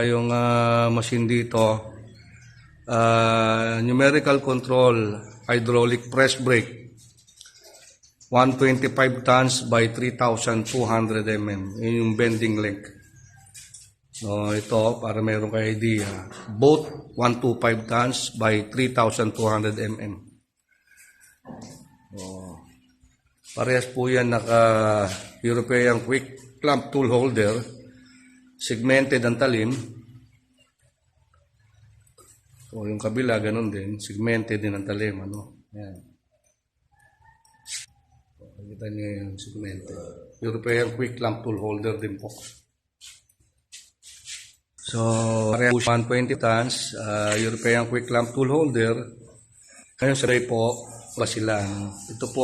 Yung machine dito, numerical control, hydraulic press brake, 125 tons by 3,200 mm. Yun yung bending length. So, ito, para meron kayo idea, both 125 tons by 3,200 mm. So, parehas po yan naka-European quick clamp tool holder, segmented ang talim. So, yung kabila, ganun din. Segmented din ang talim. Ano? Yan. So, nakita niyo yung segmented. European quick clamp tool holder din po. So, 120 tons, European quick clamp tool holder. Ngayon, sabay po, ba sila. Ito po,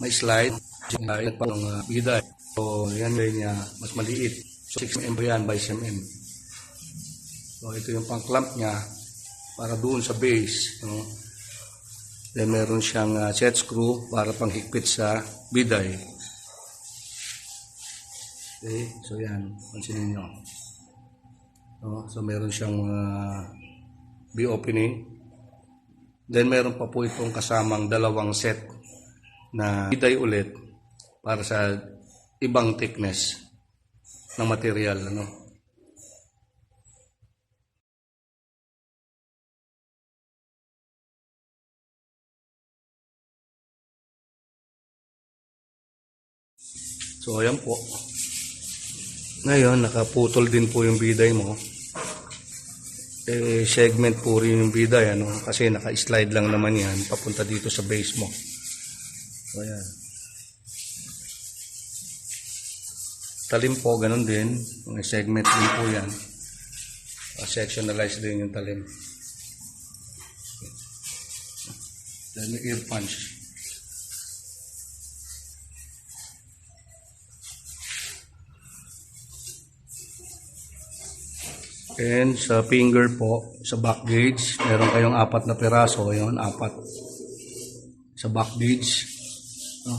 may slide. Ito po ng biday. So, yan niya, mas maliit. So, 6 mm yan by 6 mm. So, ito yung pang-clamp niya para doon sa base. No? Then, meron siyang set screw para panghigpit sa biday. Okay, so yan. Pansinin nyo. No? So, meron siyang B-opening. Then, meron pa po itong kasamang dalawang set na biday ulit para sa ibang thickness ng material. Ano? So, ayan po. Ngayon, nakaputol din po yung biday mo. Segment po rin yung biday, ano? Kasi naka-slide lang naman yan, papunta dito sa base mo. So, ayan. Talim po, ganun din. May segment din po yan. Sectionalize din yung talim. Then, may ear punch. And sa finger po, sa back gauge, meron kayong 4 na piraso. Yun, 4. Sa back gauge. No?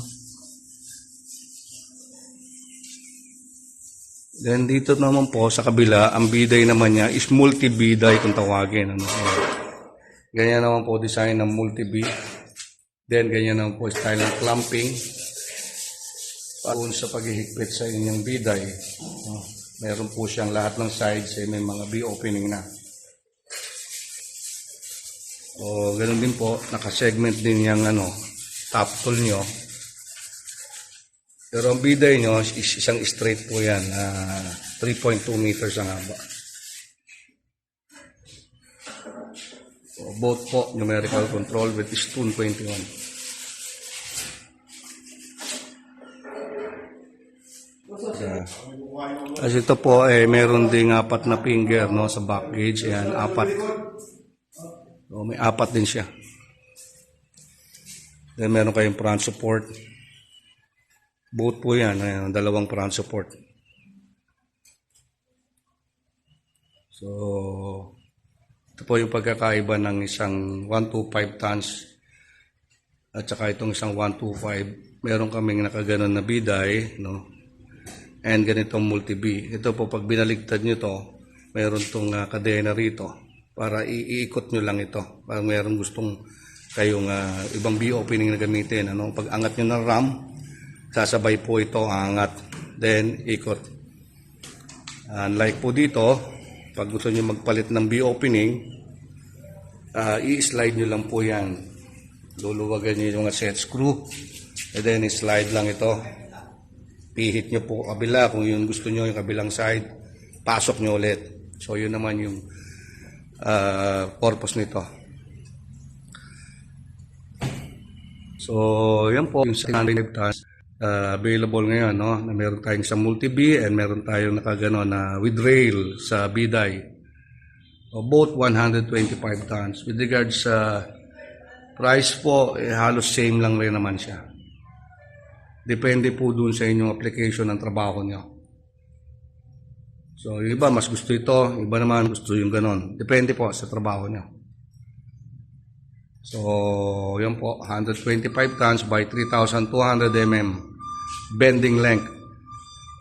Then dito naman po, sa kabila, ang biday naman niya is multi-biday kung tawagin. Ano? Ganyan naman po design ng multi-bid. Then ganyan naman po style ng clamping. Doon sa paghihigpit sa inyong biday. No? Meron po siyang lahat ng sides ay may mga B-opening na. O ganoon din po, naka-segment din yung top tool nyo. Pero ang biday nyo is isang straight po yan, 3.2 meters ang haba. So, both po numerical control with Stone 21. As ito po meron ding 4 na finger sa back gauge. Ayan, 4. So, may 4 din siya. Then meron kayong front support. Both po yan. Ayan, 2 front support. So, ito po yung pagkakaiba ng isang 125 tons at saka itong isang 125. Meron kaming nakaganon na biday, no? And ganitong multi-B. Ito po, pag binaligtad nyo to, mayroon tong kadena rito para iikot nyo lang ito. Para mayroon gustong kayong ibang B-opening na gamitin. Ano? Pag angat nyo ng ram, sasabay po ito, angat. Then, ikot. Unlike po dito, pag gusto nyo magpalit ng B-opening, i-slide nyo lang po yan. Luluwagan nyo yung set screw. And then, i-slide lang ito. Pihit nyo po kabila kung yun gusto nyo yung kabilang side, pasok nyo ulit. So yun naman yung purpose nito. So yan po yung 105 tons available ngayon, no? Na meron tayong sa multi-B and meron tayong nakagano na with rail sa biday. So, both 125 tons. With regards sa price po, halos same lang rin naman siya. Depende po dun sa inyong application ng trabaho nyo. So, yung iba mas gusto ito, iba naman gusto yung ganon. Depende po sa trabaho nyo. So, yun po, 125 tons by 3,200 mm bending length.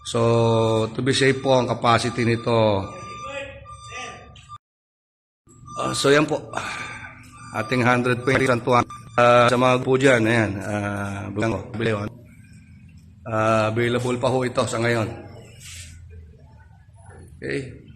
So, to be safe po, ang capacity nito So yan po. Ating 100 pesos ang tuwan. Sa mga po dyan, ayan. Available pa ho ito sa ngayon. Okay.